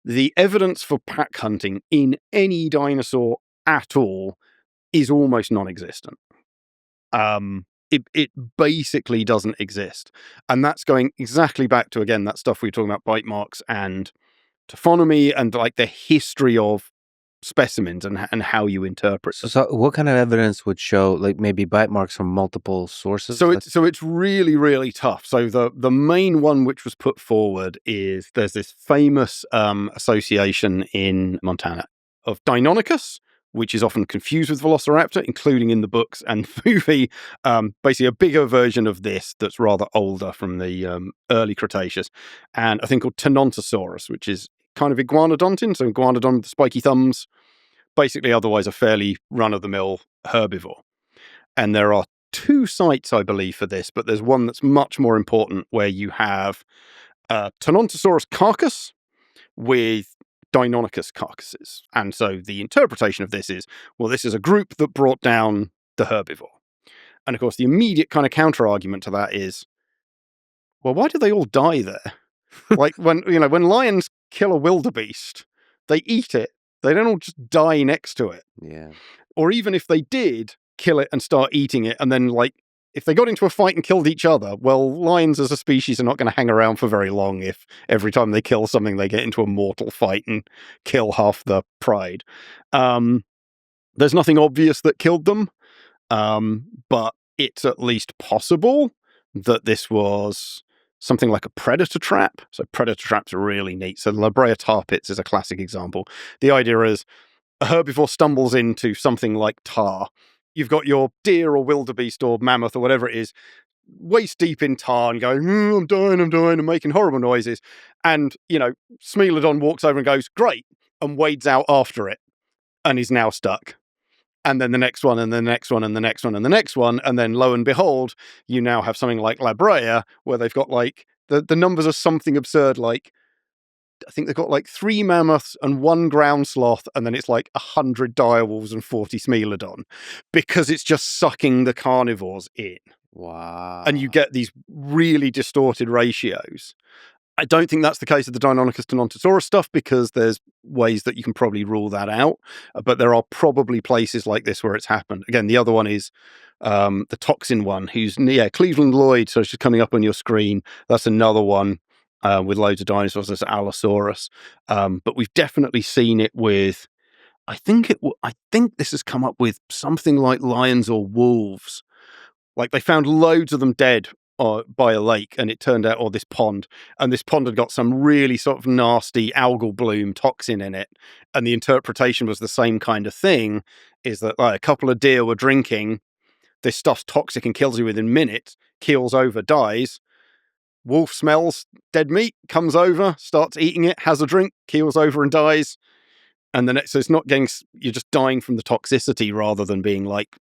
the evidence for pack hunting in any dinosaur at all is almost non-existent. It basically doesn't exist. And that's going exactly back to, again, that stuff we were talking about, bite marks and taphonomy and like the history of specimens and how you interpret them. So what kind of evidence would show like maybe bite marks from multiple sources? So it's really, really tough. So the main one which was put forward is there's this famous association in Montana of Deinonychus, which is often confused with Velociraptor, including in the books and movie. Basically a bigger version of this that's rather older from the early Cretaceous, and a thing called Tenontosaurus, which is kind of iguanodontin, so iguanodon with the spiky thumbs, basically otherwise a fairly run-of-the-mill herbivore. And there are 2 sites, I believe, for this, but there's one that's much more important where you have Tenontosaurus carcass with Deinonychus carcasses. And so the interpretation of this is, well, this is a group that brought down the herbivore. And of course, the immediate kind of counter-argument to that is, well, why do they all die there? Like when lions kill a wildebeest, they eat it. They don't all just die next to it. Yeah. Or even if they did kill it and start eating it, and then like if they got into a fight and killed each other, well, lions as a species are not going to hang around for very long if every time they kill something they get into a mortal fight and kill half the pride. There's nothing obvious that killed them, but it's at least possible that this was something like a predator trap. So predator traps are really neat. So La Brea tar pits is a classic example. The idea is a herbivore stumbles into something like tar. You've got your deer or wildebeest or mammoth or whatever it is, waist deep in tar and going, I'm dying, and making horrible noises. And, Smilodon walks over and goes, great, and wades out after it and is now stuck. And then the next one, and the next one, and the next one, and the next one. And then lo and behold, you now have something like La Brea, where they've got like, the numbers are something absurd, like, I think they've got like 3 mammoths and 1 ground sloth, and then it's like 100 direwolves and 40 Smilodon, because it's just sucking the carnivores in. Wow. And you get these really distorted ratios. I don't think that's the case with the Deinonychus tenontosaurus stuff, because there's ways that you can probably rule that out. But there are probably places like this where it's happened. Again, the other one is the toxin one, who's, Cleveland Lloyd, so it's just coming up on your screen. That's another one with loads of dinosaurs. There's Allosaurus. But we've definitely seen it with, I think this has come up with something like lions or wolves. Like they found loads of them dead by a lake, and it turned out, or this pond, and this pond had got some really sort of nasty algal bloom toxin in it. And the interpretation was the same kind of thing, is that like a couple of deer were drinking, this stuff's toxic and kills you within minutes, keels over, dies. Wolf smells dead meat, comes over, starts eating it, has a drink, keels over and dies. And then so it's not you're just dying from the toxicity rather than being like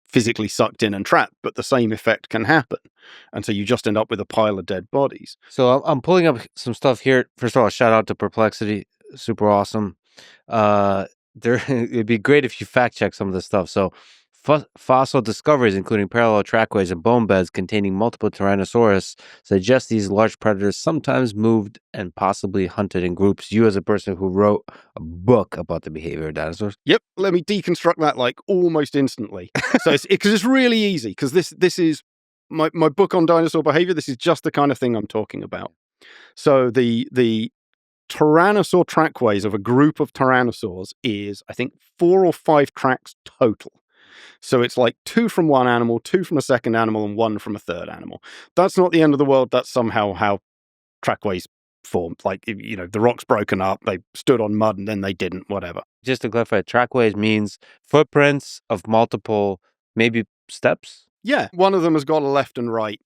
physically sucked in and trapped, but the same effect can happen. And so you just end up with a pile of dead bodies. So I'm pulling up some stuff here. First of all, shout out to Perplexity. Super awesome. It'd be great if you fact check some of this stuff. So fossil discoveries, including parallel trackways and bone beds containing multiple Tyrannosaurus, suggest these large predators sometimes moved and possibly hunted in groups. You, as a person who wrote a book about the behavior of dinosaurs. Yep, let me deconstruct that like almost instantly. So because it's really easy, because this is my book on dinosaur behavior. This is just the kind of thing I'm talking about. So the Tyrannosaur trackways of a group of Tyrannosaurs is, I think, 4 or 5 tracks total. So it's like 2 from one animal, 2 from a second animal, and 1 from a third animal. That's not the end of the world. That's somehow how trackways formed. Like, the rock's broken up, they stood on mud, and then they didn't, whatever. Just to clarify, trackways means footprints of multiple, maybe steps? Yeah, one of them has got a left and right,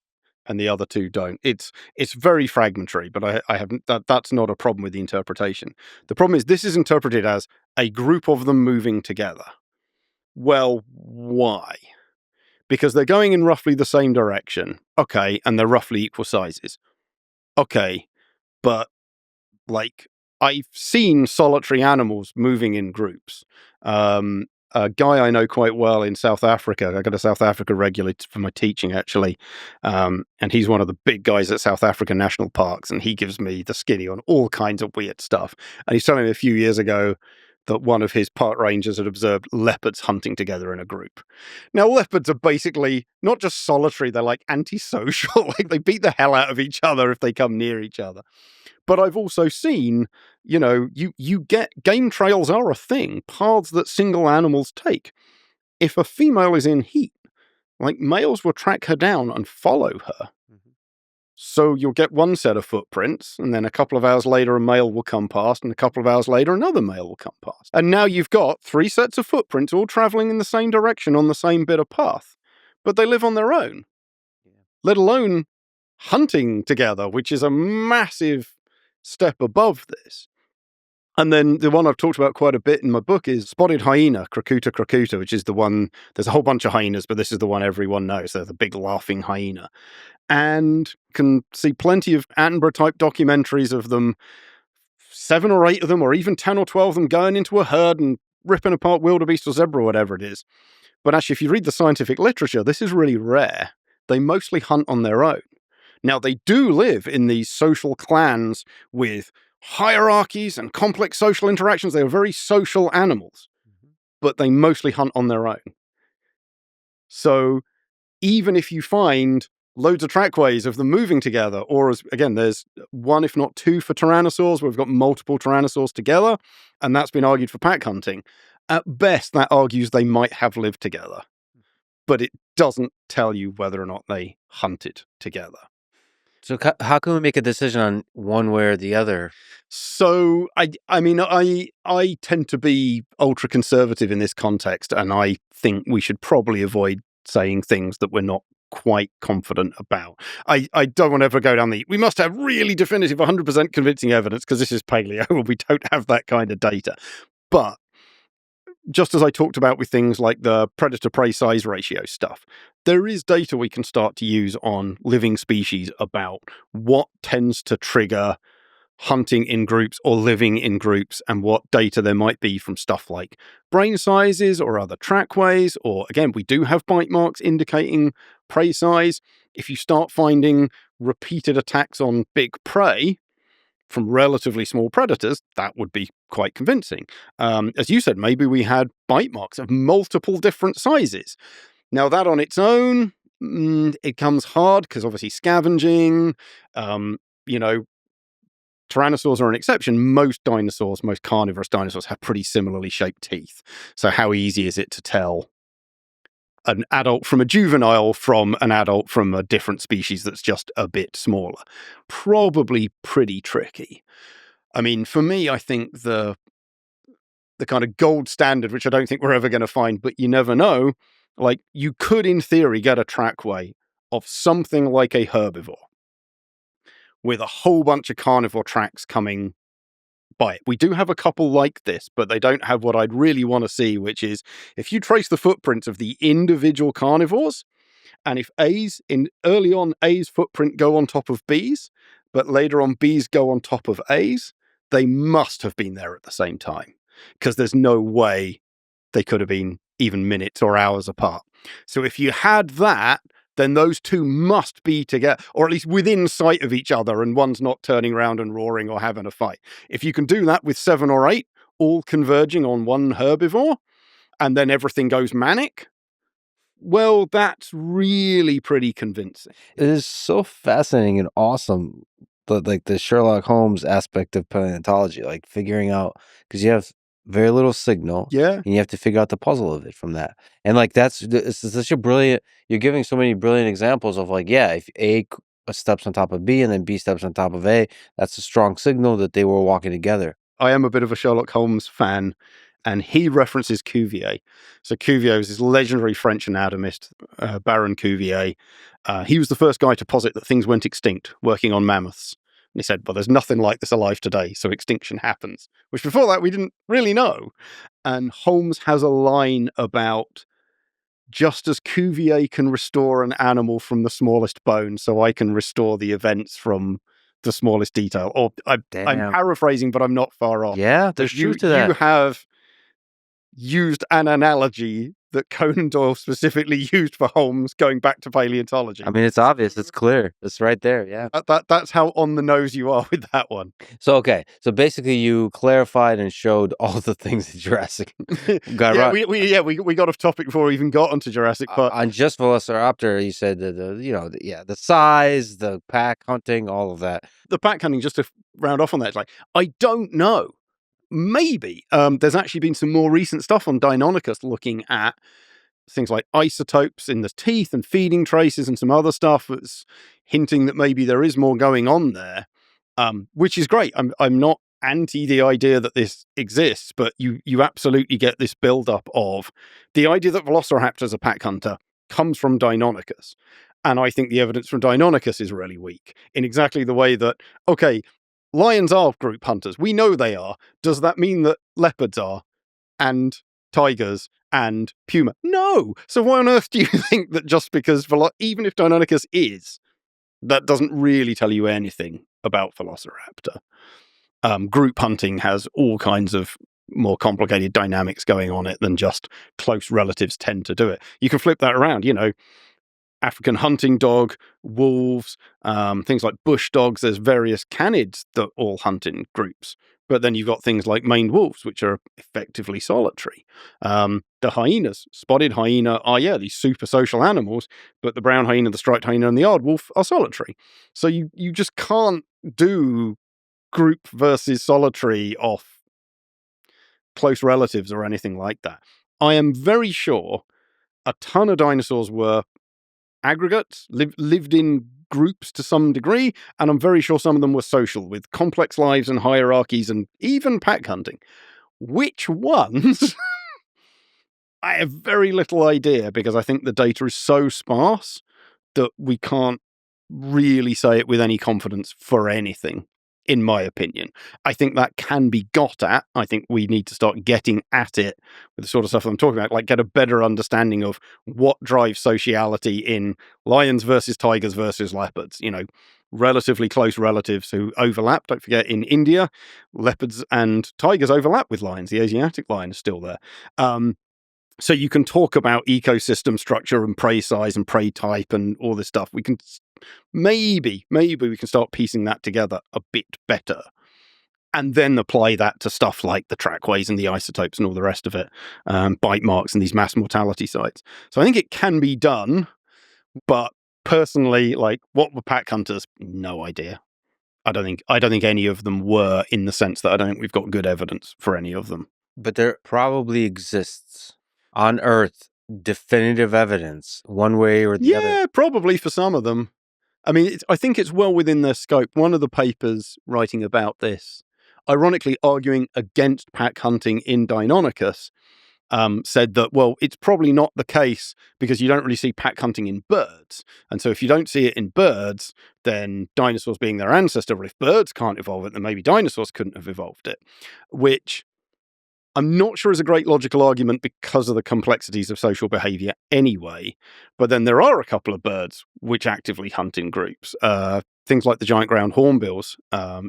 and the other 2 don't. It's very fragmentary, but I haven't. That's not a problem with the interpretation. The problem is this is interpreted as a group of them moving together. Well, why? Because they're going in roughly the same direction. Okay, and they're roughly equal sizes. Okay, but like I've seen solitary animals moving in groups. a guy I know quite well in South Africa. I go to South Africa regularly for my teaching, actually. And he's one of the big guys at South African national parks, and he gives me the skinny on all kinds of weird stuff. And he's telling me a few years ago that one of his park rangers had observed leopards hunting together in a group. Now, leopards are basically not just solitary, they're like antisocial. Like they beat the hell out of each other if they come near each other. But I've also seen, you get game trails are a thing, paths that single animals take. If a female is in heat, like males will track her down and follow her. Mm-hmm. So you'll get one set of footprints, and then a couple of hours later, a male will come past, and a couple of hours later, another male will come past. And now you've got 3 sets of footprints all traveling in the same direction on the same bit of path, but they live on their own, let alone hunting together, which is a massive step above this. And then the one I've talked about quite a bit in my book is spotted hyena, Crocuta crocuta, which is the one, there's a whole bunch of hyenas, but this is the one everyone knows. They're the big laughing hyena. And can see plenty of Attenborough-type documentaries of them, 7 or 8 of them, or even 10 or 12 of them going into a herd and ripping apart wildebeest or zebra or whatever it is. But actually, if you read the scientific literature, this is really rare. They mostly hunt on their own. Now, they do live in these social clans with hierarchies and complex social interactions. They are very social animals, but they mostly hunt on their own. So even if you find loads of trackways of them moving together, or again, there's 1, if not 2 for tyrannosaurs, where we've got multiple tyrannosaurs together, and that's been argued for pack hunting. At best, that argues they might have lived together, but it doesn't tell you whether or not they hunted together. So how can we make a decision on one way or the other? So, I mean, I tend to be ultra conservative in this context, and I think we should probably avoid saying things that we're not quite confident about. I don't want to ever go down we must have really definitive 100% convincing evidence, because this is paleo and we don't have that kind of data. But just as I talked about with things like the predator-prey size ratio stuff, there is data we can start to use on living species about what tends to trigger hunting in groups or living in groups, and what data there might be from stuff like brain sizes or other trackways, or again, we do have bite marks indicating prey size. If you start finding repeated attacks on big prey from relatively small predators, that would be quite convincing. As you said, maybe we had bite marks of multiple different sizes. Now, that on its own, it comes hard, because obviously scavenging, tyrannosaurs are an exception. Most dinosaurs, most carnivorous dinosaurs, have pretty similarly shaped teeth. So how easy is it to tell an adult from a juvenile from an adult from a different species that's just a bit smaller? Probably pretty tricky. I mean, for me, I think the kind of gold standard, which I don't think we're ever going to find, but you never know, like you could in theory get a trackway of something like a herbivore with a whole bunch of carnivore tracks coming by it. We do have a couple like this, but they don't have what I'd really want to see, which is if you trace the footprints of the individual carnivores, and if early on A's footprint go on top of B's, but later on B's go on top of A's, they must have been there at the same time, because there's no way they could have been even minutes or hours apart. So if you had that, then those two must be together, or at least within sight of each other, and one's not turning around and roaring or having a fight. If you can do that with 7 or 8, all converging on one herbivore, and then everything goes manic, well, that's really pretty convincing. It is so fascinating and awesome, the Sherlock Holmes aspect of paleontology, like figuring out, because you have very little signal, Yeah, and you have to figure out the puzzle of it from that. And like it's such a brilliant. You're giving so many brilliant examples of like, yeah, if A steps on top of B and then B steps on top of A, that's a strong signal that they were walking together. I am a bit of a Sherlock Holmes fan, and he references Cuvier. So Cuvier is this legendary French anatomist, Baron Cuvier. He was the first guy to posit that things went extinct working on mammoths. And he said, well, there's nothing like this alive today, so extinction happens. Which before that, we didn't really know. And Holmes has a line about, just as Cuvier can restore an animal from the smallest bone, so I can restore the events from the smallest detail. Or I'm paraphrasing, but I'm not far off. Yeah, there's truth to that. You have used an analogy that Conan Doyle specifically used for Holmes going back to paleontology. I mean, it's obvious. It's clear. It's right there. Yeah. That's how on the nose you are with that one. So, okay. So basically you clarified and showed all the things that Jurassic got Yeah, right. we got off topic before we even got onto Jurassic Park. On just Velociraptor, you said the size, the pack hunting, all of that. The pack hunting, just to round off on that, it's like, I don't know. Maybe. There's actually been some more recent stuff on Deinonychus looking at things like isotopes in the teeth and feeding traces and some other stuff that's hinting that maybe there is more going on there, which is great. I'm not anti the idea that this exists, but you absolutely get this build-up of the idea that Velociraptor's a pack hunter comes from Deinonychus. And I think the evidence from Deinonychus is really weak in exactly the way that, okay, lions are group hunters. We know they are. Does that mean that leopards are? And tigers and puma? No. So why on earth do you think that just because, even if Deinonychus is, that doesn't really tell you anything about Velociraptor? Group hunting has all kinds of more complicated dynamics going on it than just close relatives tend to do it. You can flip that around, African hunting dog, wolves, things like bush dogs. There's various canids that all hunt in groups. But then you've got things like maned wolves, which are effectively solitary. The hyenas, spotted hyena, are, these super social animals, but the brown hyena, the striped hyena, and the aardwolf are solitary. So you just can't do group versus solitary off close relatives or anything like that. I am very sure a ton of dinosaurs were aggregates, lived in groups to some degree, and I'm very sure some of them were social, with complex lives and hierarchies and even pack hunting. Which ones? I have very little idea, because I think the data is so sparse that we can't really say it with any confidence for anything, in my opinion. I think that can be got at. I think we need to start getting at it with the sort of stuff I'm talking about, like get a better understanding of what drives sociality in lions versus tigers versus leopards. Relatively close relatives who overlap. Don't forget, in India, leopards and tigers overlap with lions. The Asiatic lion is still there. So you can talk about ecosystem structure and prey size and prey type and all this stuff. We can maybe we can start piecing that together a bit better, and then apply that to stuff like the trackways and the isotopes and all the rest of it, bite marks and these mass mortality sites. So I think it can be done, but personally, like, what were pack hunters? No idea. I don't think any of them were, in the sense that I don't think we've got good evidence for any of them. But there probably exists on Earth definitive evidence, one way or the other. Yeah, probably for some of them. I mean, I think it's well within their scope. One of the papers writing about this, ironically arguing against pack hunting in Deinonychus, said that, well, it's probably not the case because you don't really see pack hunting in birds. And so if you don't see it in birds, then dinosaurs being their ancestor, well, if birds can't evolve it, then maybe dinosaurs couldn't have evolved it, which I'm not sure is a great logical argument because of the complexities of social behavior anyway. But then there are a couple of birds which actively hunt in groups. Things like the giant ground hornbills,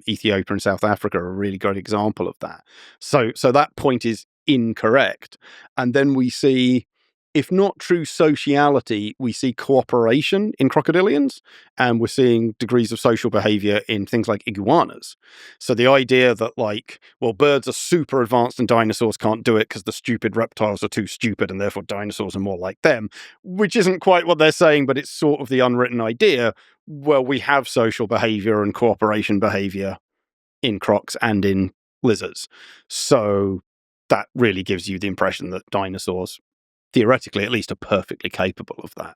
Ethiopia and South Africa are a really great example of that. So that point is incorrect. And then we see, if not true sociality, we see cooperation in crocodilians, and we're seeing degrees of social behavior in things like iguanas. So the idea that, like, well, birds are super advanced and dinosaurs can't do it because the stupid reptiles are too stupid and therefore dinosaurs are more like them, which isn't quite what they're saying, but it's sort of the unwritten idea. Well, we have social behavior and cooperation behavior in crocs and in lizards. So that really gives you the impression that dinosaurs, theoretically at least, are perfectly capable of that.